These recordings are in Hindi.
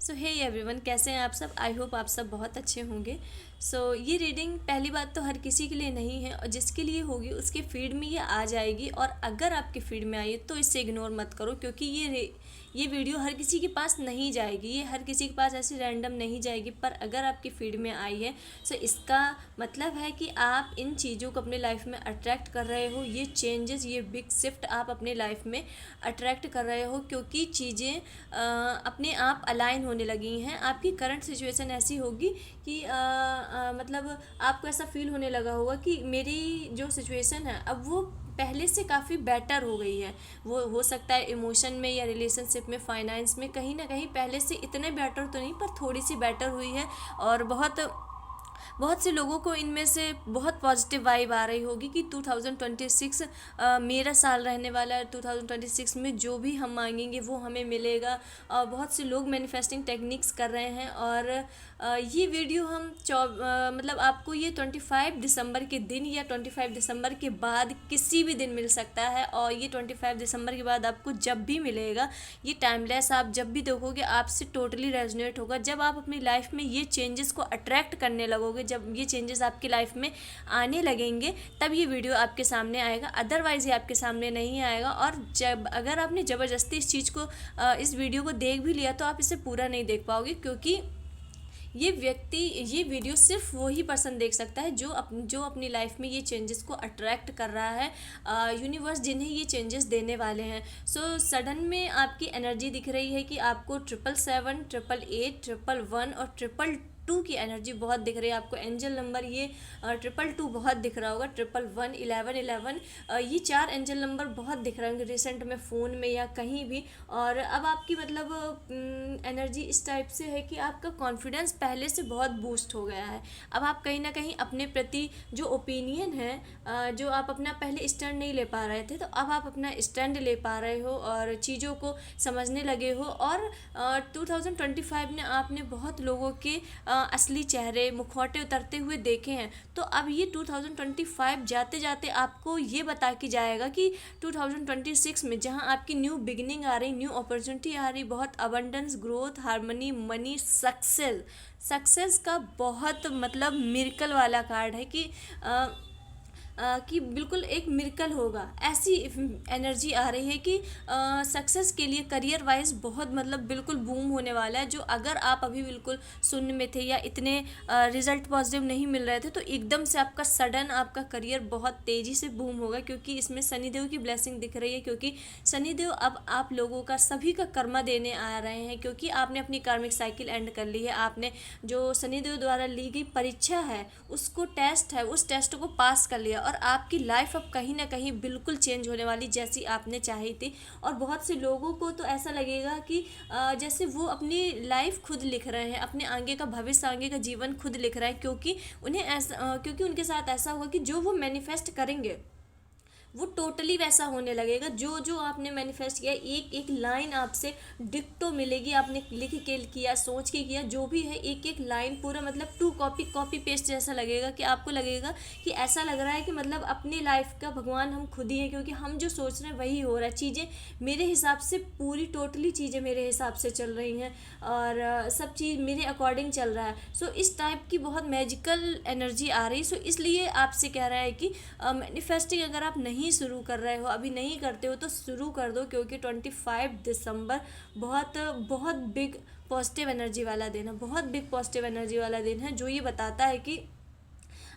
सो हे एवरीवन, कैसे हैं आप सब। आई होप आप सब बहुत अच्छे होंगे। ये रीडिंग पहली बात तो हर किसी के लिए नहीं है, और जिसके लिए होगी उसके फीड में ये आ जाएगी। और अगर आपके फीड में आई है तो इसे इग्नोर मत करो, क्योंकि ये वीडियो हर किसी के पास नहीं जाएगी, ये हर किसी के पास ऐसे रैंडम नहीं जाएगी। पर अगर आपकी फीड में आई है सो इसका मतलब है कि आप इन चीज़ों को अपने लाइफ में अट्रैक्ट कर रहे हो। ये चेंजेस, ये बिग शिफ्ट आप अपने लाइफ में अट्रैक्ट कर रहे हो, क्योंकि चीज़ें अपने आप अलाइन होने लगी हैं। आपकी करंट सिचुएशन ऐसी होगी कि मतलब आपको ऐसा फील होने लगा होगा कि मेरी जो सिचुएशन है अब वो पहले से काफ़ी बेटर हो गई है। वो हो सकता है इमोशन में या रिलेशनशिप में, फाइनेंस में, कहीं ना कहीं पहले से इतने बेटर तो नहीं पर थोड़ी सी बेटर हुई है। और बहुत बहुत से लोगों को इनमें से बहुत पॉजिटिव वाइब आ रही होगी कि 2026 मेरा साल रहने वाला है। 2026 में जो भी हम मांगेंगे वो हमें मिलेगा। बहुत से लोग मैनिफेस्टिंग टेक्निक्स कर रहे हैं। और ये वीडियो हम मतलब आपको ये 25 दिसंबर के दिन या 25 दिसंबर के बाद किसी भी दिन मिल सकता है। और ये 25 दिसंबर के बाद आपको जब भी मिलेगा, ये टाइमलेस, आप जब भी देखोगे आपसे टोटली रेजोनेट होगा। जब आप अपनी लाइफ में ये चेंजेस को अट्रैक्ट करने लगोगे, जब ये चेंजेस आपकी लाइफ में आने लगेंगे, तब ये वीडियो आपके सामने आएगा। अदरवाइज ये आपके सामने नहीं आएगा। और जब अगर आपने ज़बरदस्ती इस चीज़ को इस वीडियो को देख भी लिया तो आप इसे पूरा नहीं देख पाओगे, क्योंकि ये वीडियो सिर्फ वही पर्सन देख सकता है जो अपनी लाइफ में ये चेंजेस को अट्रैक्ट कर रहा है। यूनिवर्स जिन्हें ये चेंजेस देने वाले हैं। सडन में आपकी एनर्जी दिख रही है कि आपको 777, 888, 111 और 222 की एनर्जी बहुत दिख रही है। आपको एंजल नंबर ये 222 बहुत दिख रहा होगा, 111, 1111, ये 4 एंजल नंबर बहुत दिख रहे होंगे रिसेंट में फ़ोन में या कहीं भी। और अब आपकी मतलब एनर्जी इस टाइप से है कि आपका कॉन्फिडेंस पहले से बहुत बूस्ट हो गया है। अब आप कहीं ना कहीं अपने प्रति जो ओपिनियन है, जो आप अपना पहले स्टैंड नहीं ले पा रहे थे, तो अब आप अपना स्टैंड ले पा रहे हो और चीज़ों को समझने लगे हो। और 2025 ने आपने बहुत लोगों के असली चेहरे, मुखौटे उतरते हुए देखे हैं। तो अब ये 2025 जाते जाते आपको ये बता के जाएगा कि 2026 में जहां आपकी न्यू बिगिनिंग आ रही, न्यू अपॉर्चुनिटी आ रही, बहुत abundance, growth, harmony, money, success का बहुत मतलब मिरेकल वाला कार्ड है कि बिल्कुल एक मिरेकल होगा। ऐसी एनर्जी आ रही है कि सक्सेस के लिए करियर वाइज बहुत मतलब बिल्कुल बूम होने वाला है। जो अगर आप अभी बिल्कुल शून्य में थे या इतने रिजल्ट पॉजिटिव नहीं मिल रहे थे, तो एकदम से आपका सडन आपका करियर बहुत तेज़ी से बूम होगा, क्योंकि इसमें शनिदेव की ब्लेसिंग दिख रही है। क्योंकि शनिदेव अब आप लोगों का सभी का कर्मा देने आ रहे हैं, क्योंकि आपने अपनी कार्मिक साइकिल एंड कर ली है। आपने जो शनिदेव द्वारा ली गई परीक्षा है, उसको टेस्ट है, उस टेस्ट को पास कर लिया। और आपकी लाइफ अब कहीं ना कहीं बिल्कुल चेंज होने वाली, जैसी आपने चाही थी। और बहुत से लोगों को तो ऐसा लगेगा कि जैसे वो अपनी लाइफ खुद लिख रहे हैं, अपने आगे का भविष्य, आगे का जीवन खुद लिख रहे हैं। क्योंकि उनके साथ ऐसा होगा कि जो वो मैनिफेस्ट करेंगे वो टोटली वैसा होने लगेगा। जो जो आपने मैनिफेस्ट किया, एक एक लाइन आपसे डिक्टो मिलेगी। आपने लिख के किया, सोच के किया, जो भी है एक एक लाइन पूरा मतलब कॉपी पेस्ट जैसा लगेगा। कि आपको लगेगा कि ऐसा लग रहा है कि मतलब अपनी लाइफ का भगवान हम खुद ही हैं, क्योंकि हम जो सोच रहे हैं वही हो रहा है। चीज़ें मेरे हिसाब से पूरी टोटली चीज़ें मेरे हिसाब से चल रही हैं, और सब चीज़ मेरे अकॉर्डिंग चल रहा है। इस टाइप की बहुत मैजिकल एनर्जी आ रही। इसलिए आपसे कह रहा है कि मैनिफेस्टिंग अगर आप नहीं शुरू कर रहे हो, अभी नहीं करते हो, तो शुरू कर दो, क्योंकि 25 दिसंबर बहुत बहुत बिग पॉजिटिव एनर्जी वाला दिन है। बहुत बिग पॉजिटिव एनर्जी वाला दिन है, जो ये बताता है कि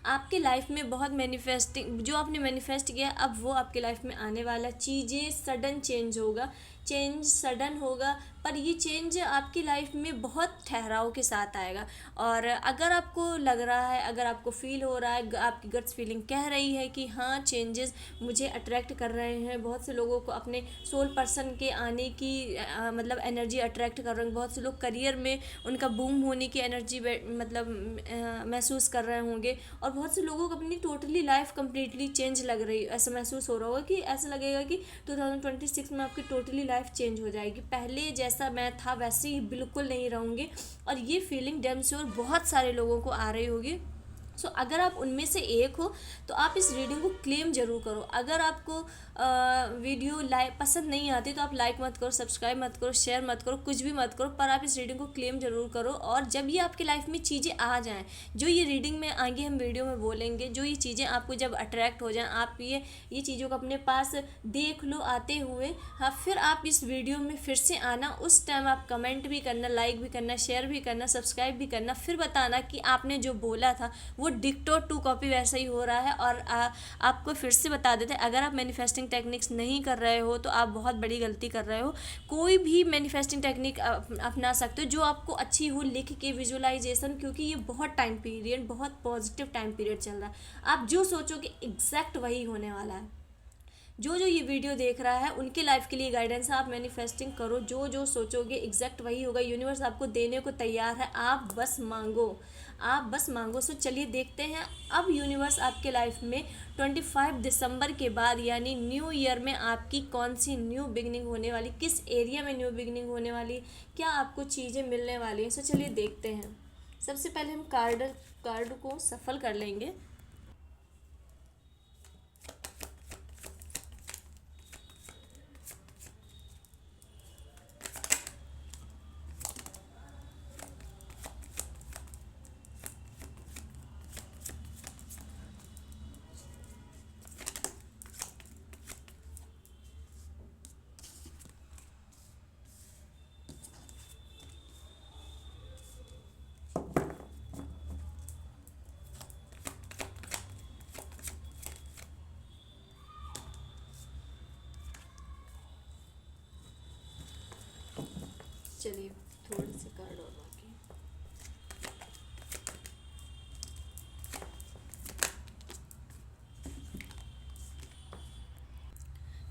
आपके लाइफ में बहुत मैनिफेस्टिंग, जो आपने मैनिफेस्ट किया अब वो आपके लाइफ में आने वाला। चीज़ें सडन चेंज होगा, चेंज सडन होगा, पर ये चेंज आपकी लाइफ में बहुत ठहराव के साथ आएगा। और अगर आपको लग रहा है, अगर आपको फील हो रहा है, आपकी गट्स फीलिंग कह रही है कि हाँ चेंजेस मुझे अट्रैक्ट कर रहे हैं, बहुत से लोगों को अपने सोल पर्सन के आने की मतलब एनर्जी अट्रैक्ट कर रहे हैं। बहुत से लोग करियर में उनका बूम होने की एनर्जी मतलब महसूस कर रहे होंगे। और बहुत से लोगों को अपनी टोटली लाइफ कम्प्लीटली चेंज लग रही, ऐसा महसूस हो रहा होगा कि ऐसा लगेगा कि 2026 में आपकी टोटली लाइफ चेंज हो जाएगी। पहले जैसा मैं था वैसे ही बिल्कुल नहीं रहूँगी। और ये फीलिंग डैम श्योर बहुत सारे लोगों को आ रही होगी। अगर आप उनमें से एक हो तो आप इस रीडिंग को क्लेम जरूर करो। अगर आपको वीडियो लाइक पसंद नहीं आती तो आप लाइक मत करो, सब्सक्राइब मत करो, शेयर मत करो, कुछ भी मत करो, पर आप इस रीडिंग को क्लेम जरूर करो। और जब ये आपकी लाइफ में चीज़ें आ जाएं, जो ये रीडिंग में आगे हम वीडियो में बोलेंगे, जो ये चीज़ें आपको जब अट्रैक्ट हो जाएं, आप ये चीज़ों को अपने पास देख लो आते हुए, हाँ, फिर आप इस वीडियो में फिर से आना। उस टाइम आप कमेंट भी करना, लाइक भी करना, शेयर भी करना, सब्सक्राइब भी करना, फिर बताना कि आपने जो बोला था वो डिक्टो टू कॉपी वैसा ही हो रहा है। और आपको फिर से बता देते हैं, अगर आप मैनिफेस्टिंग टेक्निक्स नहीं कर रहे हो तो आप बहुत बड़ी गलती कर रहे हो। कोई भी मैनिफेस्टिंग टेक्निक अपना सकते हो जो आपको अच्छी हो, लिख के, विजुअलाइजेशन, क्योंकि ये बहुत टाइम पीरियड, बहुत पॉजिटिव टाइम पीरियड चल रहा है। आप जो सोचोगे एग्जैक्ट वही होने वाला है। जो जो ये वीडियो देख रहा है उनके लाइफ के लिए गाइडेंस है। आप मैनिफेस्टिंग करो, जो जो सोचोगे एग्जैक्ट वही होगा। यूनिवर्स आपको देने को तैयार है, आप बस मांगो, आप बस मांगो। सो चलिए देखते हैं अब यूनिवर्स आपके लाइफ में 25 दिसंबर के बाद यानी न्यू ईयर में आपकी कौन सी न्यू बिगनिंग होने वाली, किस एरिया में न्यू बिगनिंग होने वाली, क्या आपको चीज़ें मिलने वाली हैं। सो चलिए देखते हैं। सबसे पहले हम कार्ड को सफल कर लेंगे। चलिए थोड़े से कार्ड और बाकी।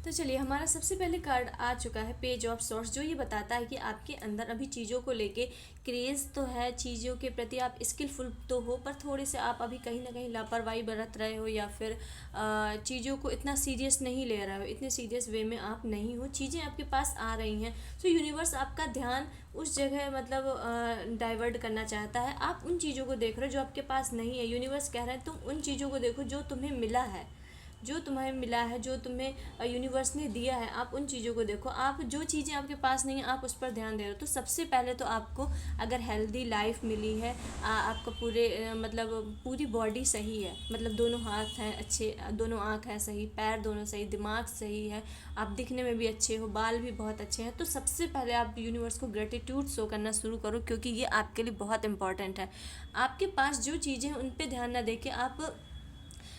तो चलिए हमारा सबसे पहले कार्ड आ चुका है पेज ऑफ सॉर्ट्स, जो ये बताता है कि आपके अंदर अभी चीज़ों को लेके क्रेज़ तो है, चीज़ों के प्रति आप स्किलफुल तो हो, पर थोड़े से आप अभी कहीं ना कहीं लापरवाही बरत रहे हो, या फिर चीज़ों को इतना सीरियस नहीं ले रहे हो, इतने सीरियस वे में आप नहीं हो। चीज़ें आपके पास आ रही हैं। सो यूनिवर्स आपका ध्यान उस जगह मतलब डाइवर्ट करना चाहता है। आप उन चीज़ों को देख रहे हो जो आपके पास नहीं है। यूनिवर्स कह रहे हैं तुम उन चीज़ों को देखो जो तुम्हें मिला है, जो तुम्हें मिला है, जो तुम्हें यूनिवर्स ने दिया है, आप उन चीज़ों को देखो। आप जो चीज़ें आपके पास नहीं है आप उस पर ध्यान दे रहे हो। तो सबसे पहले तो आपको अगर हेल्दी लाइफ मिली है, आपका पूरे मतलब पूरी बॉडी सही है, मतलब दोनों हाथ हैं अच्छे, दोनों आँख हैं सही, पैर दोनों सही, दिमाग सही है, आप दिखने में भी अच्छे हो, बाल भी बहुत अच्छे हैं, तो सबसे पहले आप यूनिवर्स को ग्रेटिट्यूड शो करना शुरू करो, क्योंकि ये आपके लिए बहुत इंपॉर्टेंट है। आपके पास जो चीज़ें हैं उन पर ध्यान ना देके आप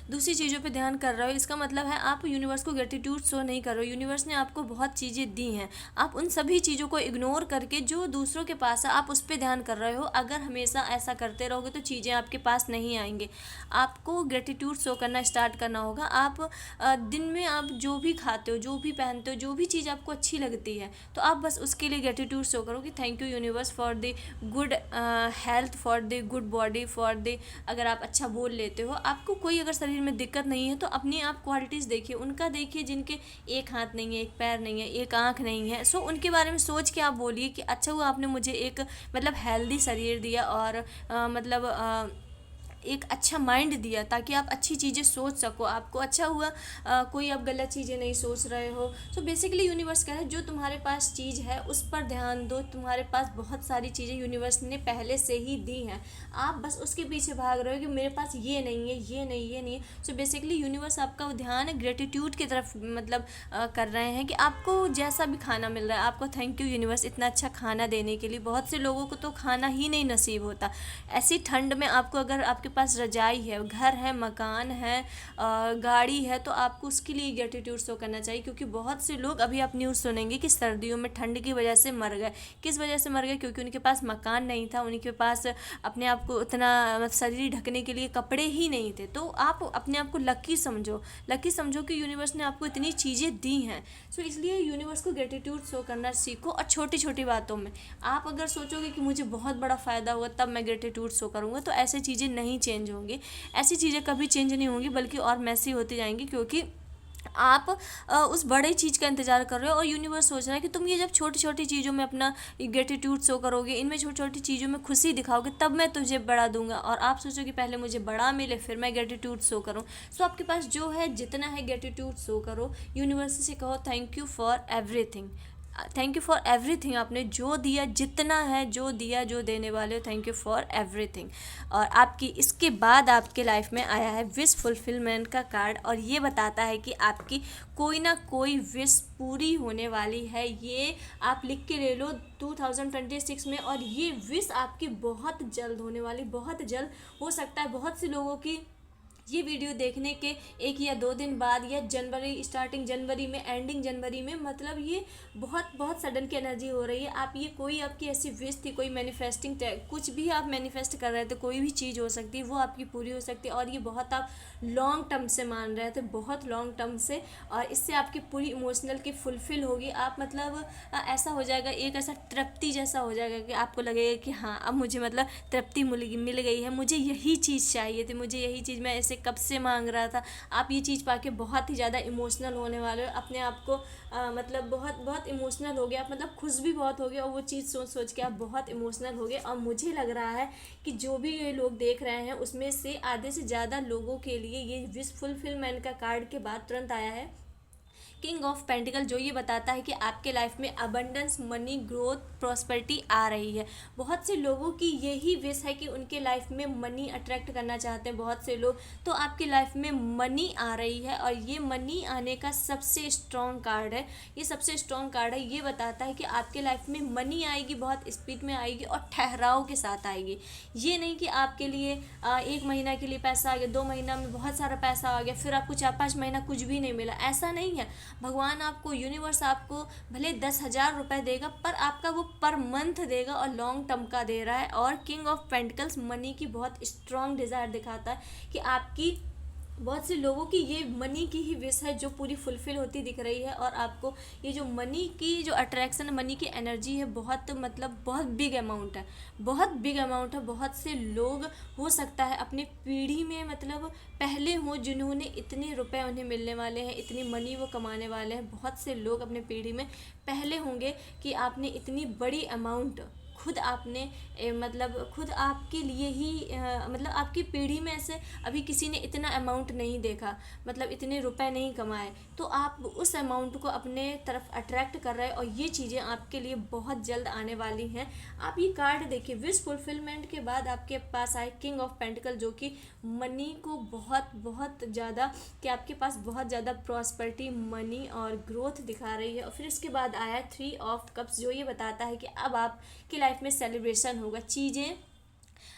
दूसरी चीज़ों पे ध्यान कर रहे हो, इसका मतलब है आप यूनिवर्स को ग्रेटिट्यूड शो नहीं कर रहे हो। यूनिवर्स ने आपको बहुत चीज़ें दी हैं, आप उन सभी चीज़ों को इग्नोर करके जो दूसरों के पास है आप उस पर ध्यान कर रहे हो। अगर हमेशा ऐसा करते रहोगे तो चीज़ें आपके पास नहीं आएंगे। आपको ग्रेटिट्यूड शो करना स्टार्ट करना होगा। आप दिन में आप जो भी खाते हो, जो भी पहनते हो, जो भी चीज़ आपको अच्छी लगती है, तो आप बस उसके लिए ग्रेटिट्यूड शो करो कि thank you universe for the good health, for the good body, for the, अगर आप अच्छा बोल लेते हो, आपको कोई अगर शरीर में दिक्कत नहीं है तो अपनी आप क्वालिटीज़ देखिए, उनका देखिए जिनके एक हाथ नहीं है, एक पैर नहीं है, एक आँख नहीं है। सो उनके बारे में सोच के आप बोलिए कि अच्छा हुआ आपने मुझे एक मतलब हेल्दी शरीर दिया और मतलब एक अच्छा माइंड दिया, ताकि आप अच्छी चीज़ें सोच सको। आपको अच्छा हुआ कोई आप गलत चीज़ें नहीं सोच रहे हो। सो बेसिकली यूनिवर्स कह रहा है जो तुम्हारे पास चीज़ है उस पर ध्यान दो। तुम्हारे पास बहुत सारी चीज़ें यूनिवर्स ने पहले से ही दी हैं, आप बस उसके पीछे भाग रहे हो कि मेरे पास ये नहीं है, ये नहीं, ये नहीं है। सो बेसिकली यूनिवर्स आपका ध्यान ग्रेटिट्यूड की तरफ मतलब कर रहे हैं कि आपको जैसा भी खाना मिल रहा है, आपको थैंक यू यूनिवर्स इतना अच्छा खाना देने के लिए। बहुत से लोगों को तो खाना ही नहीं नसीब होता। ऐसी ठंड में आपको अगर आपके पास रजाई है, घर है, मकान है, गाड़ी है, तो आपको उसके लिए ग्रेटिट्यूड शो करना चाहिए। क्योंकि बहुत से लोग अभी आप न्यूज़ सुनेंगे कि सर्दियों में ठंड की वजह से मर गए। किस वजह से मर गए? क्योंकि उनके पास मकान नहीं था, उनके पास अपने आप को उतना शरीर ढकने के लिए कपड़े ही नहीं थे। तो आप अपने आप को लकी समझो, लकी समझो कि यूनिवर्स ने आपको इतनी चीज़ें दी हैं। सो इसलिए यूनिवर्स को ग्रेटिट्यूड शो करना सीखो। और छोटी छोटी बातों में आप अगर सोचोगे कि मुझे बहुत बड़ा फ़ायदा हुआ तब मैं ग्रेटिट्यूड शो करूँगा, तो ऐसी चीज़ें नहीं चेंज होंगी, ऐसी चीज़ें कभी चेंज नहीं होंगी, बल्कि और मैसी होती जाएंगी। क्योंकि आप उस बड़े चीज़ का इंतज़ार कर रहे हो और यूनिवर्स सोच रहा है कि तुम ये जब छोटी छोटी चीज़ों में अपना ग्रेटिट्यूड शो करोगे, इनमें छोटी छोटी चीज़ों में खुशी दिखाओगे, तब मैं तुझे बड़ा दूंगा। और आप सोचो कि पहले मुझे बड़ा मिले फिर मैं ग्रेटिट्यूड शो करूँ। सो आपके पास जो है जितना है ग्रेटिट्यूड शो करो, यूनिवर्स से कहो thank you for everything, thank you for everything, आपने जो दिया जितना है, जो दिया जो देने वाले हो, थैंक यू फॉर एवरीथिंग। और आपकी इसके बाद आपके लाइफ में आया है विश फुलफिलमेंट का कार्ड, और ये बताता है कि आपकी कोई ना कोई विश पूरी होने वाली है। ये आप लिख के ले लो 2026 में, और ये विश आपकी बहुत जल्द होने वाली, बहुत जल्द। हो सकता है बहुत से लोगों की ये वीडियो देखने के 1 या 2 दिन बाद, या जनवरी, स्टार्टिंग जनवरी में, एंडिंग जनवरी में, मतलब ये बहुत बहुत सडन की एनर्जी हो रही है। आप ये कोई आपकी ऐसी विश थी, कोई मैनिफेस्टिंग, कुछ भी आप मैनिफेस्ट कर रहे थे, कोई भी चीज़ हो सकती है, वो आपकी पूरी हो सकती है। और ये बहुत आप लॉन्ग टर्म से मान रहे थे, बहुत लॉन्ग टर्म से, और इससे आपकी पूरी इमोशनल की फुलफिल होगी। आप मतलब ऐसा हो जाएगा, एक ऐसा तृप्ति जैसा हो जाएगा कि आपको लगेगा कि हाँ अब मुझे मतलब तृप्ति मिल गई है, मुझे यही चीज़ चाहिए थी, मुझे यही चीज़ मैं ऐसे कब से मांग रहा था। आप ये चीज़ पाके बहुत ही ज़्यादा इमोशनल होने वाले हो, अपने आप को मतलब बहुत बहुत इमोशनल हो गया आप, मतलब खुश भी बहुत हो गए, और वो चीज़ सोच सोच के आप बहुत इमोशनल हो गए। और मुझे लग रहा है कि जो भी ये लोग देख रहे हैं उसमें से आधे से ज़्यादा लोगों के लिए ये विश फुलफिलमेंट का कार्ड के बाद तुरंत आया है किंग ऑफ पेंटिकल, जो ये बताता है कि आपके लाइफ में अबंडेंस, मनी, ग्रोथ, प्रॉस्पेरिटी आ रही है। बहुत से लोगों की यही विश है कि उनके लाइफ में मनी अट्रैक्ट करना चाहते हैं बहुत से लोग, तो आपकी लाइफ में मनी आ रही है। और ये मनी आने का सबसे स्ट्रॉन्ग कार्ड है, ये सबसे स्ट्रॉन्ग कार्ड है। ये बताता है कि आपके लाइफ में मनी आएगी, बहुत स्पीड में आएगी और ठहराव के साथ आएगी। ये नहीं कि आपके लिए 1 महीना के लिए पैसा आ गया, 2 महीना में बहुत सारा पैसा आ गया, फिर आपको 4-5 महीना कुछ भी नहीं मिला, ऐसा नहीं है। भगवान आपको, यूनिवर्स आपको भले 10,000 रुपये देगा, पर आपका वो पर मंथ देगा और लॉन्ग टर्म का दे रहा है। और किंग ऑफ पेंटिकल्स मनी की बहुत स्ट्रॉन्ग डिज़ायर दिखाता है कि आपकी, बहुत से लोगों की ये मनी की ही विश है जो पूरी फुलफिल होती दिख रही है। और आपको ये जो मनी की जो अट्रैक्शन, मनी की एनर्जी है, बहुत मतलब बहुत बिग अमाउंट है, बहुत बिग अमाउंट है। बहुत से लोग हो सकता है अपनी पीढ़ी में मतलब पहले हों जिन्होंने इतने रुपए उन्हें मिलने वाले हैं, इतनी मनी वो कमाने वाले हैं। बहुत से लोग अपने पीढ़ी में पहले होंगे कि आपने इतनी बड़ी अमाउंट खुद आपने मतलब खुद आपके लिए ही मतलब आपकी पीढ़ी में ऐसे अभी किसी ने इतना अमाउंट नहीं देखा, मतलब इतने रुपए नहीं कमाए, तो आप उस अमाउंट को अपने तरफ अट्रैक्ट कर रहे हैं। और ये चीज़ें आपके लिए बहुत जल्द आने वाली हैं। आप ये कार्ड देखिए, विश फुलफिलमेंट के बाद आपके पास आए किंग ऑफ पेंटिकल, जो कि मनी को बहुत बहुत ज़्यादा, कि आपके पास बहुत ज़्यादा प्रॉस्पेरिटी, मनी और ग्रोथ दिखा रही है। और फिर इसके बाद आया 3 ऑफ कप्स, जो ये बताता है कि अब आपकी लाइफ में सेलिब्रेशन होगा, चीज़ें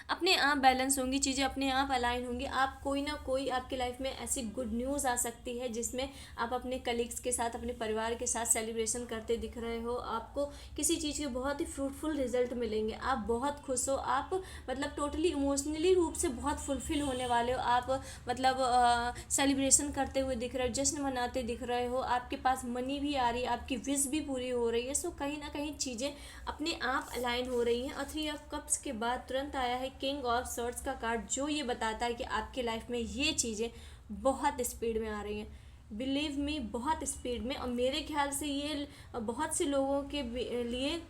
अपने आप बैलेंस होंगी, चीज़ें अपने आप अलाइन होंगी। आप कोई ना कोई आपकी लाइफ में ऐसी गुड न्यूज़ आ सकती है जिसमें आप अपने कलीग्स के साथ, अपने परिवार के साथ सेलिब्रेशन करते दिख रहे हो। आपको किसी चीज़ के बहुत ही फ्रूटफुल रिजल्ट मिलेंगे, आप बहुत खुश हो, आप मतलब टोटली इमोशनली रूप से बहुत फुलफिल होने वाले हो। आप मतलब सेलिब्रेशन करते हुए दिख रहे हो, जश्न मनाते दिख रहे हो, आपके पास मनी भी आ रही है, आपकी विश भी पूरी हो रही है। सो कहीं ना कहीं चीज़ें अपने आप अलाइन हो रही हैं। और 3 ऑफ कप्स के बाद तुरंत आया है किंग ऑफ सॉर्ड्स का कार्ड, जो ये बताता है कि आपके लाइफ में ये चीज़ें बहुत स्पीड में आ रही हैं, बिलीव मी, बहुत स्पीड में। और मेरे ख्याल से ये बहुत से लोगों के लिए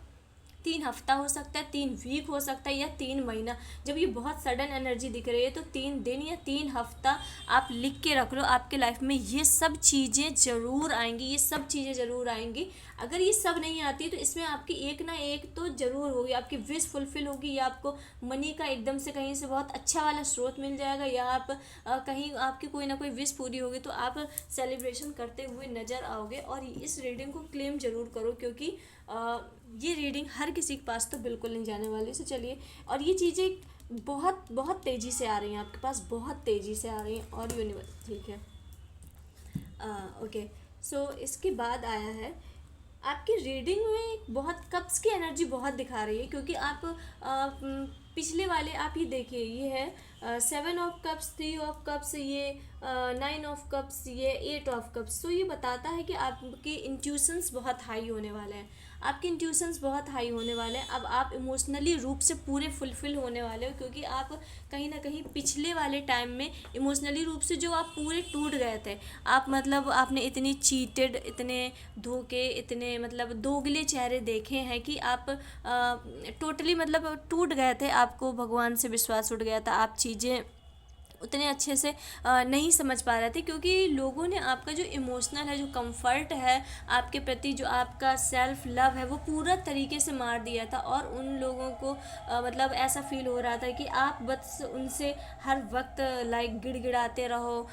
3 हफ्ता हो सकता है, 3 वीक हो सकता है, या 3 महीना। जब ये बहुत सडन एनर्जी दिख रही है तो 3 दिन या 3 हफ्ता आप लिख के रख लो, आपके लाइफ में ये सब चीज़ें ज़रूर आएंगी, ये सब चीज़ें ज़रूर आएंगी। अगर ये सब नहीं आती तो इसमें आपकी एक ना एक तो ज़रूर होगी, आपकी विश फुलफिल होगी, या आपको मनी का एकदम से कहीं से बहुत अच्छा वाला स्रोत मिल जाएगा, या आप कहीं आपकी कोई ना कोई विश पूरी होगी, तो आप सेलिब्रेशन करते हुए नज़र आओगे। और इस रीडिंग को क्लेम ज़रूर करो, क्योंकि ये रीडिंग हर किसी के पास तो बिल्कुल नहीं जाने वाली। सो चलिए, और ये चीज़ें बहुत बहुत तेज़ी से आ रही हैं आपके पास, बहुत तेज़ी से आ रही हैं। और यूनिवर्स, ठीक है, ओके। सो इसके बाद आया है आपकी रीडिंग में बहुत कप्स की एनर्जी बहुत दिखा रही है, क्योंकि आप पिछले वाले आप ये देखिए, ये है 7 ऑफ कप्स, 3 ऑफ कप्स, ये 9 ऑफ कप्स, ये 8 ऑफ कप्स। तो ये बताता है कि आपके इंट्यूशंस बहुत हाई होने वाले हैं, आपके इंट्यूशंस बहुत हाई होने वाले हैं। अब आप इमोशनली रूप से पूरे फुलफिल होने वाले हो, क्योंकि आप कहीं ना कहीं पिछले वाले टाइम में इमोशनली रूप से जो आप पूरे टूट गए थे, आप मतलब आपने इतनी चीटेड, इतने धोखे, इतने मतलब दोगले चेहरे देखे हैं कि आप टोटली मतलब टूट गए थे, आपको भगवान से विश्वास उठ गया था, आप चीज़ें उतने अच्छे से नहीं समझ पा रहे थे, क्योंकि लोगों ने आपका जो इमोशनल है, जो कंफर्ट है आपके प्रति, जो आपका सेल्फ लव है, वो पूरा तरीके से मार दिया था। और उन लोगों को मतलब ऐसा फील हो रहा था कि आप बस उनसे हर वक्त लाइक गिड़गिड़ाते रहो,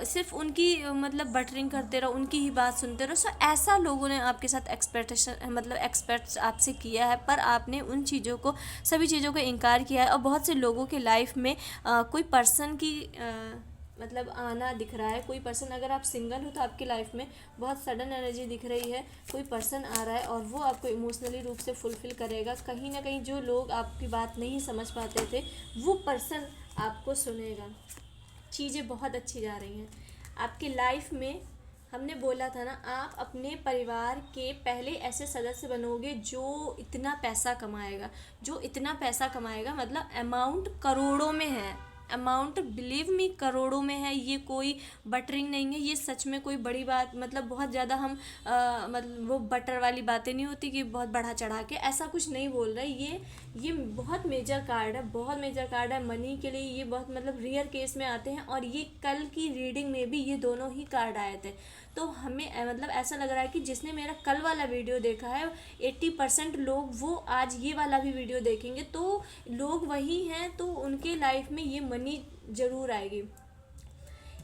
सिर्फ उनकी मतलब बटरिंग करते रहो, उनकी ही बात सुनते रहो। सो ऐसा लोगों ने आपके साथ एक्सपेक्टेशन मतलब एक्सपेक्ट आपसे किया है, पर आपने उन चीज़ों को, सभी चीज़ों को इनकार किया है। और बहुत से लोगों के लाइफ में कोई पर्सन की मतलब आना दिख रहा है, कोई पर्सन, अगर आप सिंगल हो तो आपकी लाइफ में बहुत सडन एनर्जी दिख रही है, कोई पर्सन आ रहा है और वो आपको इमोशनली रूप से फुलफिल करेगा। कहीं ना कहीं जो लोग आपकी बात नहीं समझ पाते थे, वो पर्सन आपको सुनेगा। चीज़ें बहुत अच्छी जा रही हैं आपकी लाइफ में। हमने बोला था ना, आप अपने परिवार के पहले ऐसे सदस्य बनोगे जो इतना पैसा कमाएगा, जो इतना पैसा कमाएगा, मतलब अमाउंट करोड़ों में है, अमाउंट बिलीव मी करोड़ों में है। ये कोई बटरिंग नहीं है, ये सच में कोई बड़ी बात, मतलब बहुत ज़्यादा हम मतलब वो बटर वाली बातें नहीं होती कि बहुत बढ़ा चढ़ा के, ऐसा कुछ नहीं बोल रहे। ये बहुत मेजर कार्ड है, बहुत मेजर कार्ड है मनी के लिए। ये बहुत मतलब रेयर केस में आते हैं, और ये कल की रीडिंग में भी ये दोनों ही कार्ड आए थे। तो हमें मतलब ऐसा लग रहा है कि जिसने मेरा कल वाला वीडियो देखा है, 80% लोग वो आज ये वाला भी वीडियो देखेंगे, तो लोग वही हैं, तो उनके लाइफ में ये मनी ज़रूर आएगी।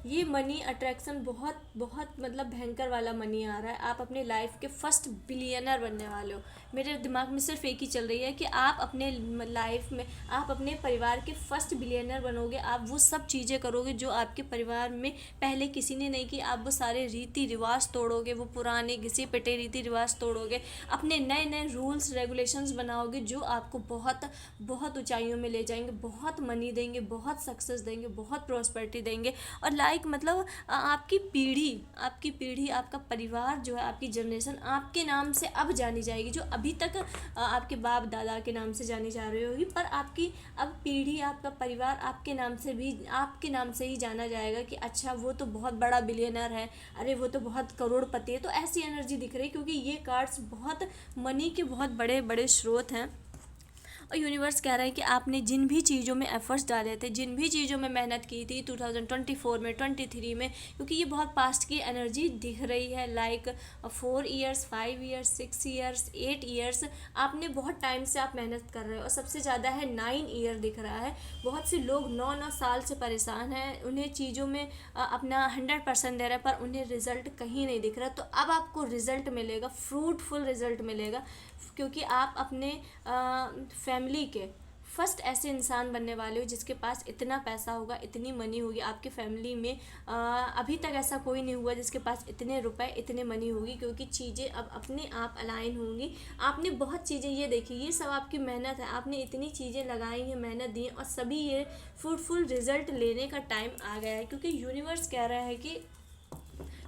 ये मनी अट्रैक्शन बहुत बहुत मतलब भयंकर वाला मनी आ रहा है। आप अपने लाइफ के फर्स्ट बिलियनर बनने वाले हो। मेरे दिमाग में सिर्फ एक ही चल रही है कि आप अपने लाइफ में, आप अपने परिवार के फर्स्ट बिलियनर बनोगे। आप वो सब चीज़ें करोगे जो आपके परिवार में पहले किसी ने नहीं की। आप वो सारे रीति रिवाज तोड़ोगे, वो पुराने घिसे पिटे रीति रिवाज तोड़ोगे, अपने नए नए रूल्स रेगुलेशंस बनाओगे जो आपको बहुत बहुत ऊंचाइयों में ले जाएंगे, बहुत मनी देंगे, बहुत सक्सेस देंगे, बहुत प्रॉस्पेरिटी देंगे। और मतलब आपकी पीढ़ी, आपका परिवार जो है, आपकी जनरेशन आपके नाम से अब जानी जाएगी, जो अभी तक आपके बाप दादा के नाम से जानी जा रही होगी, पर आपकी अब पीढ़ी, आपका परिवार आपके नाम से भी, आपके नाम से ही जाना जाएगा कि अच्छा वो तो बहुत बड़ा बिलियनर है, अरे वो तो बहुत करोड़पति है। तो ऐसी एनर्जी दिख रही है, क्योंकि ये कार्ड्स बहुत मनी के बहुत बड़े बड़े स्रोत हैं। और यूनिवर्स कह रहा है कि आपने जिन भी चीज़ों में एफर्ट्स डाले थे, जिन भी चीज़ों में मेहनत की थी 2024 में, 23 में, क्योंकि ये बहुत पास्ट की एनर्जी दिख रही है, like 4 years, 5 years, 6 years, 8 years, आपने बहुत टाइम से आप मेहनत कर रहे हो। और सबसे ज़्यादा है 9 ईयर दिख रहा है। बहुत से लोग 9 साल से परेशान हैं, उन्हें चीज़ों में अपना 100% दे रहे हैं, पर उन्हें रिज़ल्ट कहीं नहीं दिख रहा। तो अब आपको रिज़ल्ट मिलेगा, फ्रूटफुल रिज़ल्ट मिलेगा, क्योंकि आप अपने फैमिली के फर्स्ट ऐसे इंसान बनने वाले हो जिसके पास इतना पैसा होगा, इतनी मनी होगी। आपके फैमिली में अभी तक ऐसा कोई नहीं हुआ जिसके पास इतने रुपए, इतने मनी होगी, क्योंकि चीज़ें अब अपने आप अलाइन होंगी। आपने बहुत चीज़ें, ये देखिए, ये सब आपकी मेहनत है, आपने इतनी चीज़ें लगाई हैं, मेहनत दी, और सभी ये फ्रूटफुल रिजल्ट लेने का टाइम आ गया है, क्योंकि यूनिवर्स कह रहा है कि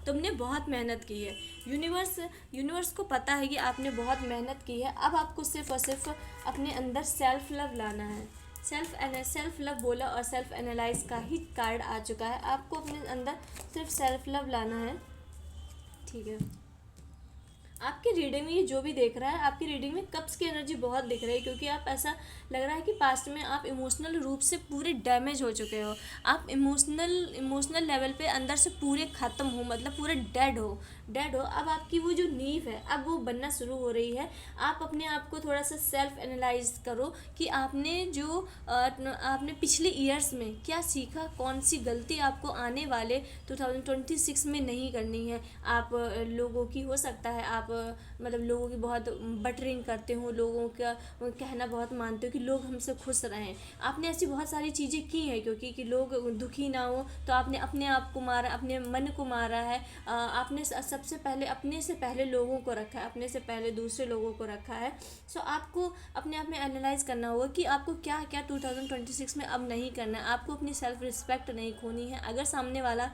तुमने बहुत मेहनत की है। यूनिवर्स को पता है कि आपने बहुत मेहनत की है। अब आपको सिर्फ और सिर्फ अपने अंदर सेल्फ लव लाना है। सेल्फ लव बोला और सेल्फ एनालाइज का ही कार्ड आ चुका है। आपको अपने अंदर सिर्फ सेल्फ लव लाना है, ठीक है। आपकी रीडिंग में ये जो भी देख रहा है, आपकी रीडिंग में कप्स की एनर्जी बहुत दिख रही है, क्योंकि आप, ऐसा लग रहा है कि पास्ट में आप इमोशनल रूप से पूरे डैमेज हो चुके हो। आप इमोशनल लेवल पे अंदर से पूरे ख़त्म हो, मतलब पूरे डेड हो। अब आपकी वो जो नींव है, अब वो बनना शुरू हो रही है। आप अपने आप को थोड़ा सा सेल्फ एनालाइज करो कि आपने पिछले ईयर्स में क्या सीखा, कौन सी गलती आपको आने वाले 2026 में नहीं करनी है। आप लोगों की, हो सकता है आप मतलब लोगों की बहुत बटरिंग करते हो, लोगों का कहना बहुत मानते हो कि लोग हमसे खुश रहें। आपने ऐसी बहुत सारी चीज़ें की हैं, क्योंकि कि लोग दुखी ना हो, तो आपने अपने आप को मारा, अपने मन को मारा है। आपने सबसे पहले अपने से पहले लोगों को रखा है, अपने से पहले दूसरे लोगों को रखा है। सो आपको अपने आप में एनालाइज करना होगा कि आपको क्या क्या 2026 में अब नहीं करना है। आपको अपनी सेल्फ रिस्पेक्ट नहीं खोनी है। अगर सामने वाला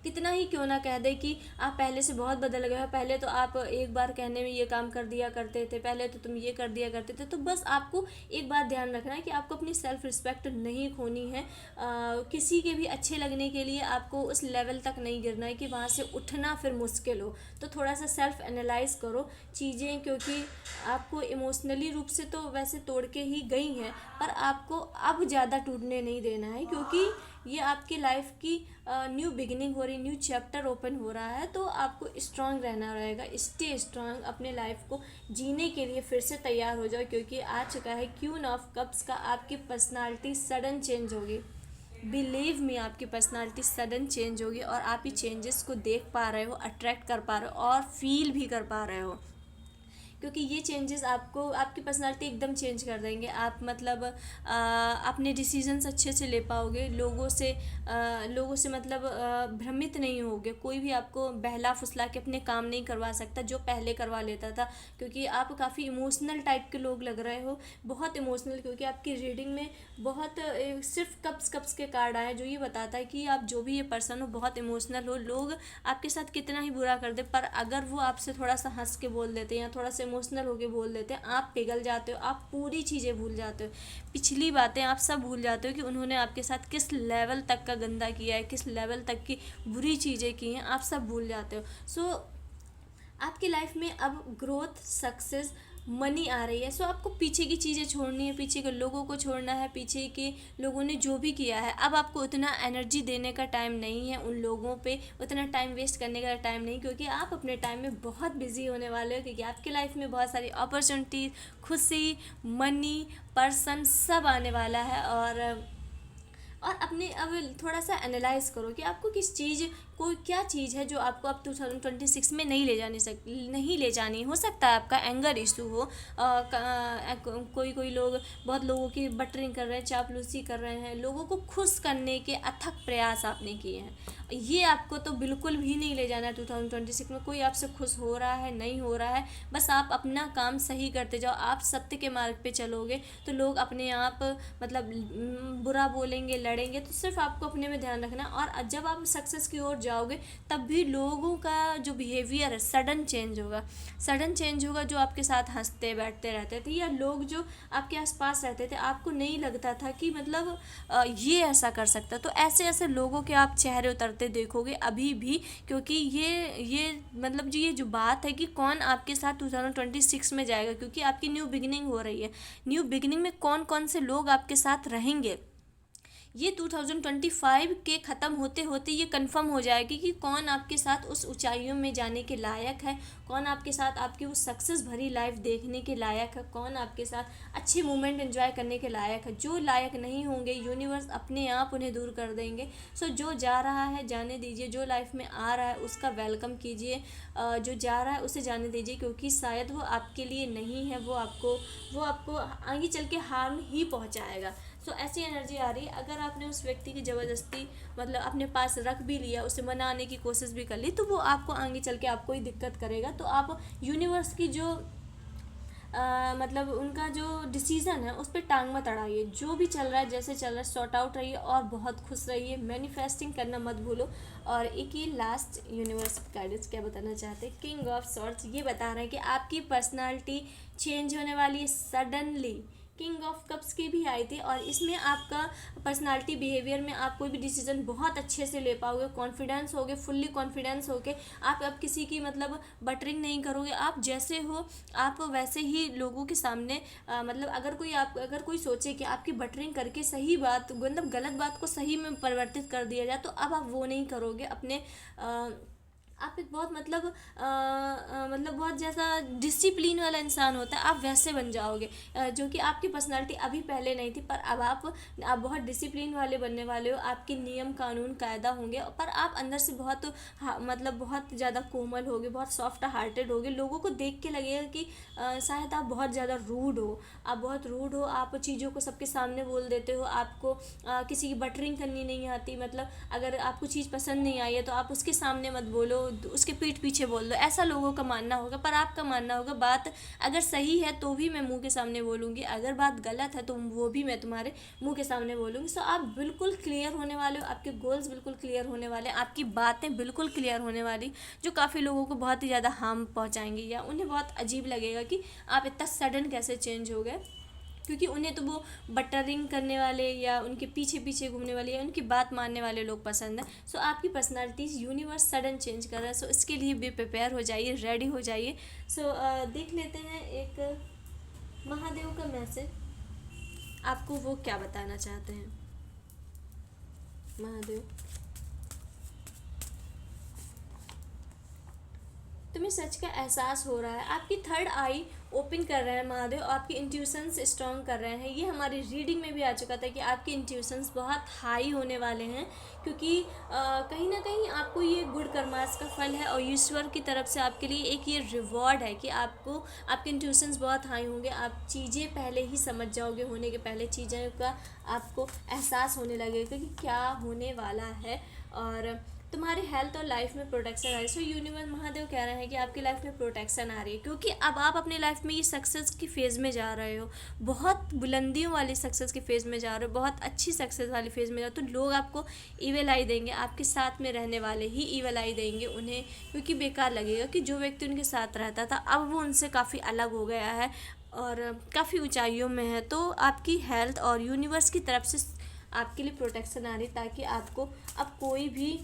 कितना ही क्यों ना कह दे कि आप पहले से बहुत बदल गए हो, पहले तो आप एक बार कहने में ये काम कर दिया करते थे, पहले तो तुम ये कर दिया करते थे, तो बस आपको एक बात ध्यान रखना है कि आपको अपनी सेल्फ रिस्पेक्ट नहीं खोनी है। किसी के भी अच्छे लगने के लिए आपको उस लेवल तक नहीं गिरना है कि वहाँ से उठना फिर मुश्किल हो। तो थोड़ा सा सेल्फ एनालाइज करो चीज़ें, क्योंकि आपको इमोशनली रूप से तो वैसे तोड़ के ही गई हैं, पर आपको अब ज़्यादा टूटने नहीं देना है, क्योंकि ये आपकी लाइफ की न्यू बिगिनिंग हो रही, न्यू चैप्टर ओपन हो रहा है। तो आपको स्ट्रांग रहना रहेगा, स्टे स्ट्रांग, अपने लाइफ को जीने के लिए फिर से तैयार हो जाओ, क्योंकि आ चुका है क्वीन ऑफ कप्स का। आपकी पर्सनालिटी सडन चेंज होगी, बिलीव मी, आपकी पर्सनालिटी सडन चेंज होगी और आप ये चेंजेस को देख पा रहे हो, अट्रैक्ट कर पा रहे हो और फील भी कर पा रहे हो, क्योंकि ये चेंजेस आपको आपकी पर्सनालिटी एकदम चेंज कर देंगे। आप मतलब अपने डिसीजंस अच्छे से ले पाओगे, लोगों से मतलब भ्रमित नहीं होगे, कोई भी आपको बहला फुसला के अपने काम नहीं करवा सकता जो पहले करवा लेता था, क्योंकि आप काफ़ी इमोशनल टाइप के लोग लग रहे हो, बहुत इमोशनल, क्योंकि आपकी रीडिंग में बहुत सिर्फ कप्स के कार्ड आए जो ये बताता है कि आप जो भी ये पर्सन हो बहुत इमोशनल हो। लोग आपके साथ कितना ही बुरा कर दे, पर अगर वो आपसे थोड़ा सा हंस के बोल देते हैं या थोड़ा सा इमोशनल होके बोल देते हैं, आप पिघल जाते हो, आप पूरी चीज़ें भूल जाते हो, पिछली बातें आप सब भूल जाते हो कि उन्होंने आपके साथ किस लेवल तक का गंदा किया है, किस लेवल तक की बुरी चीज़ें की हैं, आप सब भूल जाते हो। सो आपकी लाइफ में अब ग्रोथ, सक्सेस, मनी आ रही है। सो आपको पीछे की चीज़ें छोड़नी है, पीछे के लोगों को छोड़ना है, पीछे के लोगों ने जो भी किया है, अब आपको उतना एनर्जी देने का टाइम नहीं है उन लोगों पे, उतना टाइम वेस्ट करने का टाइम नहीं, क्योंकि आप अपने टाइम में बहुत बिजी होने वाले हो, क्योंकि आपकी लाइफ में बहुत सारी अपॉर्चुनिटीज, खुशी, मनी, पर्सन सब आने वाला है। और अपने अब थोड़ा सा एनालाइज करो कि आपको किस चीज़ कोई क्या चीज़ है जो आपको अब 2026 में नहीं ले जानी। हो सकता है आपका एंगर इशू हो, कोई लोग, बहुत लोगों की बटरिंग कर रहे हैं, चापलूसी कर रहे हैं, लोगों को खुश करने के अथक प्रयास आपने किए हैं, ये आपको तो बिल्कुल भी नहीं ले जाना है 2026 में। कोई आपसे खुश हो रहा है, नहीं हो रहा है, बस आप अपना काम सही करते जाओ, आप सत्य के मार्ग पे चलोगे तो लोग अपने आप मतलब बुरा बोलेंगे, लड़ेंगे, तो सिर्फ आपको अपने में ध्यान रखना। और जब आप सक्सेस की ओर जाओगे तब भी लोगों का जो बिहेवियर है सडन चेंज होगा, जो आपके साथ हंसते बैठते रहते थे या लोग जो आपके आसपास रहते थे, आपको नहीं लगता था कि मतलब ये ऐसा कर सकता, तो ऐसे लोगों के आप चेहरे उतरते देखोगे अभी भी, क्योंकि ये मतलब जो ये जो बात है कि कौन आपके साथ 2026 में जाएगा, क्योंकि आपकी न्यू बिगिनिंग हो रही है। न्यू बिगिनिंग में कौन कौन से लोग आपके साथ रहेंगे, ये 2025 के ख़त्म होते होते ये कंफर्म हो जाएगी कि कौन आपके साथ उस ऊंचाइयों में जाने के लायक है, कौन आपके साथ आपकी वो सक्सेस भरी लाइफ देखने के लायक है, कौन आपके साथ अच्छे मोमेंट एंजॉय करने के लायक है। जो लायक नहीं होंगे यूनिवर्स अपने आप उन्हें दूर कर देंगे। सो जो जा रहा है जाने दीजिए, जो लाइफ में आ रहा है उसका वेलकम कीजिए, जो जा रहा है उसे जाने दीजिए, क्योंकि शायद वो आपके लिए नहीं है, वो आपको आगे चल के हार्म ही पहुँचाएगा। सो ऐसी एनर्जी आ रही है। अगर आपने उस व्यक्ति की ज़बरदस्ती मतलब अपने पास रख भी लिया, उसे मनाने की कोशिश भी कर ली, तो वो आपको आगे चल के आपको ही दिक्कत करेगा। तो आप यूनिवर्स की जो मतलब उनका जो डिसीज़न है उस पर टांग मत अड़ाइए, जो भी चल रहा है जैसे चल रहा है सॉर्ट आउट रहिए और बहुत खुश रहिए, मैनिफेस्टिंग करना मत भूलो। और एक ही लास्ट यूनिवर्स गाइडेंस क्या बताना चाहते हैं, किंग ऑफ सॉर्ट्स ये बता रहे हैं कि आपकी पर्सनालिटी चेंज होने वाली है सडनली। किंग ऑफ कप्स की भी आई थी और इसमें आपका पर्सनालिटी बिहेवियर में आप कोई भी डिसीजन बहुत अच्छे से ले पाओगे, कॉन्फिडेंस होगे, फुल्ली कॉन्फिडेंस होगे। आप अब किसी की मतलब बटरिंग नहीं करोगे, आप जैसे हो आप वैसे ही लोगों के सामने मतलब अगर कोई सोचे कि आपकी बटरिंग करके सही बात मतलब गलत बात को सही में परिवर्तित कर दिया जाए, तो अब आप वो नहीं करोगे। अपने आप एक बहुत मतलब बहुत जैसा डिसिप्लिन वाला इंसान होता है, आप वैसे बन जाओगे, जो कि आपकी पर्सनालिटी अभी पहले नहीं थी, पर अब आप बहुत डिसिप्लिन वाले बनने वाले हो। आपके नियम कानून कायदा होंगे, पर आप अंदर से मतलब बहुत ज़्यादा कोमल होगे, बहुत सॉफ्ट हार्टेड होगे। लोगों को देख के लगेगा कि शायद आप बहुत ज़्यादा रूड हो, आप चीज़ों को सबके सामने बोल देते हो, आपको किसी की बटरिंग करनी नहीं आती। मतलब अगर आपको चीज़ पसंद नहीं आई है तो आप उसके सामने मत बोलो, उसके पीठ पीछे बोल दो, ऐसा लोगों का मानना होगा। पर आपका मानना होगा बात अगर सही है तो भी मैं मुंह के सामने बोलूँगी, अगर बात गलत है तो वो भी मैं तुम्हारे मुंह के सामने बोलूँगी। सो आप बिल्कुल क्लियर होने वाले हो, आपके गोल्स बिल्कुल क्लियर होने वाले, आपकी बातें बिल्कुल क्लियर होने वाली, जो काफ़ी लोगों को बहुत ही ज़्यादा हार्म पहुँचाएंगी या उन्हें बहुत अजीब लगेगा कि आप इतना सडन कैसे चेंज हो गए। क्योंकि उन्हें तो वो बटरिंग करने वाले या उनके पीछे पीछे घूमने वाले या उनकी बात मानने वाले लोग पसंद है। सो आपकी पर्सनालिटी यूनिवर्स सडन चेंज कर रहा है। सो इसके लिए भी प्रिपेयर हो जाइए, रेडी हो जाइए। सो देख लेते हैं एक महादेव का मैसेज आपको वो क्या बताना चाहते हैं। महादेव, तुम्हें सच का एहसास हो रहा है, आपकी थर्ड आई ओपन कर रहे हैं महादेव, आपके इंट्यूशंस स्ट्रॉन्ग कर रहे हैं। ये हमारी रीडिंग में भी आ चुका था कि आपके इंट्यूशंस बहुत हाई होने वाले हैं, क्योंकि कहीं ना कहीं आपको ये गुड कर्मास का फल है और ईश्वर की तरफ से आपके लिए एक ये रिवॉर्ड है कि आपको आपके इंट्यूशंस बहुत हाई होंगे। आप चीज़ें पहले ही समझ जाओगे, होने के पहले चीज़ें का आपको एहसास होने लगेगा कि क्या होने वाला है। और तुम्हारी हेल्थ और लाइफ में प्रोटेक्शन आ रही है। सो यूनिवर्स महादेव कह रहे हैं कि आपकी लाइफ में प्रोटेक्शन आ रही है, क्योंकि अब आप अपनी लाइफ में ये सक्सेस की फेज़ में जा रहे हो, बहुत बुलंदियों वाली सक्सेस की फेज़ में जा रहे हो, बहुत अच्छी सक्सेस वाली फेज़ में जा रहे हो। तो लोग आपको ईवल आई देंगे, आपके साथ में रहने वाले ही ईवल आई देंगे उन्हें, क्योंकि बेकार लगेगा कि जो व्यक्ति उनके साथ रहता था अब वो उनसे काफ़ी अलग हो गया है और काफ़ी ऊंचाइयों में है। तो आपकी हेल्थ और यूनिवर्स की तरफ से आपके लिए प्रोटेक्शन आ रही, ताकि आपको अब कोई भी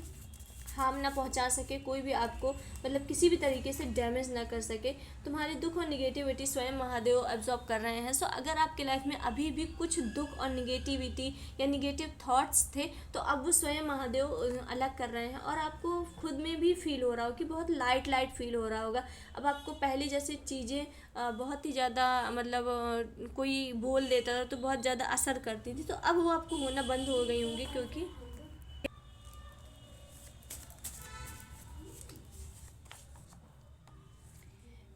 हार्म ना पहुंचा सके, कोई भी आपको मतलब किसी भी तरीके से डैमेज ना कर सके। तुम्हारे दुख और निगेटिविटी स्वयं महादेव एब्जॉर्ब कर रहे हैं। सो अगर आपके लाइफ में अभी भी कुछ दुख और निगेटिविटी या निगेटिव थॉट्स थे तो अब वो स्वयं महादेव अलग कर रहे हैं, और आपको खुद में भी फील हो रहा हो कि बहुत लाइट लाइट फील हो रहा होगा। अब आपको पहले जैसे चीज़ें बहुत ही ज़्यादा मतलब कोई बोल देता था तो बहुत ज़्यादा असर करती थी, तो अब वो आपको होना बंद हो गई होंगी, क्योंकि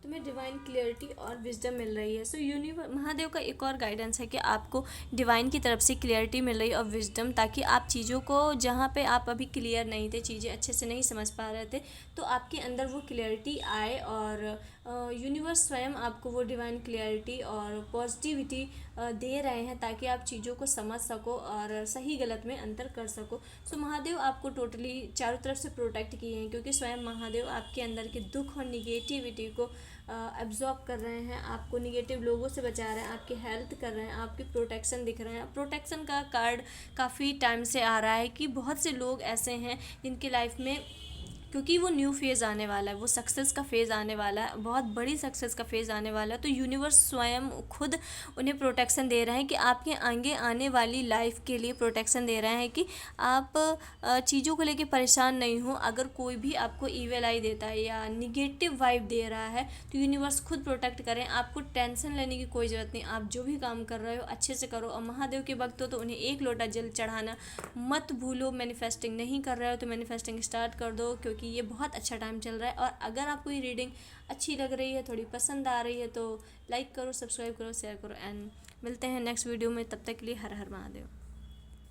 तुम्हें डिवाइन क्लियरिटी और विजडम मिल रही है। सो यूनिवर्स महादेव का एक और गाइडेंस है कि आपको डिवाइन की तरफ से क्लियरिटी मिल रही है और विजडम, ताकि आप चीज़ों को जहाँ पे आप अभी क्लियर नहीं थे, चीज़ें अच्छे से नहीं समझ पा रहे थे, तो आपके अंदर वो क्लियरिटी आए और यूनिवर्स स्वयं आपको वो डिवाइन क्लियरिटी और पॉजिटिविटी दे रहे हैं, ताकि आप चीज़ों को समझ सको और सही गलत में अंतर कर सको। सो महादेव आपको टोटली चारों तरफ से प्रोटेक्ट किए हैं, क्योंकि स्वयं महादेव आपके अंदर के दुख और निगेटिविटी को एब्जॉर्ब कर रहे हैं, आपको निगेटिव लोगों से बचा रहे हैं, आपकी हेल्थ कर रहे हैं, आपकी प्रोटेक्शन दिख रहे हैं। प्रोटेक्शन का कार्ड काफ़ी टाइम से आ रहा है कि बहुत से लोग ऐसे हैं जिनकी लाइफ में, क्योंकि वो न्यू फेज़ आने वाला है, वो सक्सेस का फेज़ आने वाला है, बहुत बड़ी सक्सेस का फेज़ आने वाला है, तो यूनिवर्स स्वयं खुद उन्हें प्रोटेक्शन दे रहे हैं कि आपके आगे आने वाली लाइफ के लिए प्रोटेक्शन दे रहे हैं कि आप चीज़ों को लेके परेशान नहीं हो। अगर कोई भी आपको ईविल आई देता है या निगेटिव वाइब दे रहा है तो यूनिवर्स खुद प्रोटेक्ट करें, आपको टेंशन लेने की कोई ज़रूरत नहीं। आप जो भी काम कर रहे हो अच्छे से करो, और महादेव के भक्त हो तो उन्हें एक लोटा जल चढ़ाना मत भूलो। मैनिफेस्टिंग नहीं कर रहे हो तो मैनिफेस्टिंग स्टार्ट कर दो, क्योंकि ये बहुत अच्छा टाइम चल रहा है। और अगर आपको ये रीडिंग अच्छी लग रही है, थोड़ी पसंद आ रही है, तो लाइक करो, सब्सक्राइब करो, शेयर करो, एंड मिलते हैं नेक्स्ट वीडियो में। तब तक के लिए हर हर महादेव।